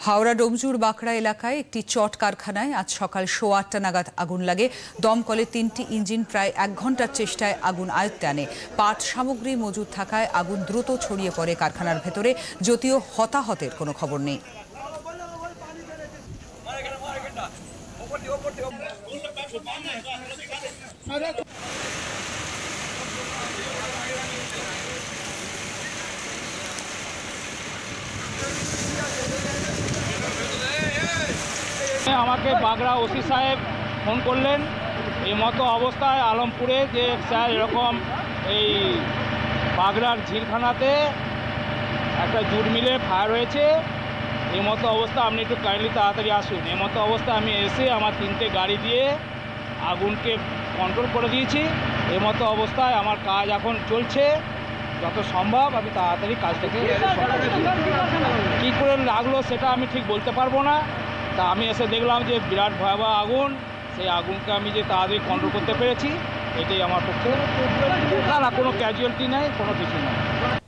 হাওড়া ডোমজুর বাঁকড়া এলাকায় একটি চট কারখানায় আজ সকাল 8:15 নাগাদ আগুন লাগে। দমকলে 3টি ইঞ্জিন প্রায় 1 ঘন্টার চেষ্টায় আগুন আয়ত্তে আনে। পাট সামগ্রী মজুদ থাকায় আগুন দ্রুত ছড়িয়ে পড়ে কারখানার ভেতরে, যদিও হতাহতের কোনো খবর নেই। আমাকে বাগড়া ওসি সাহেব ফোন করলেন এই মতো অবস্থায় আলমপুরে, যে স্যার এরকম এই বাগড়ার ঝিলখানাতে একটা জুট মিলে ফায়ার হয়েছে, এই মতো অবস্থা আপনি একটু কাইন্ডলি তাড়াতাড়ি আসুন। এই মতো অবস্থা আমি এসে আমার 3টে গাড়ি দিয়ে আগুনকে কন্ট্রোল করে দিয়েছি। এই মতো অবস্থায় আমার কাজ এখন চলছে, যত সম্ভব আমি তাড়াতাড়ি কাজটাকে কী করে লাগলো সেটা আমি ঠিক বলতে পারবো না। তা আমি এসে দেখলাম যে বিরাট ভয়াবহ আগুন, সেই আগুনকে আমি যে তাড়াতাড়ি কন্ট্রোল করতে পেরেছি, এটাই আমার পক্ষে। না কোনো ক্যাজুয়ালিটি নেই, কোনো কিছু নেই।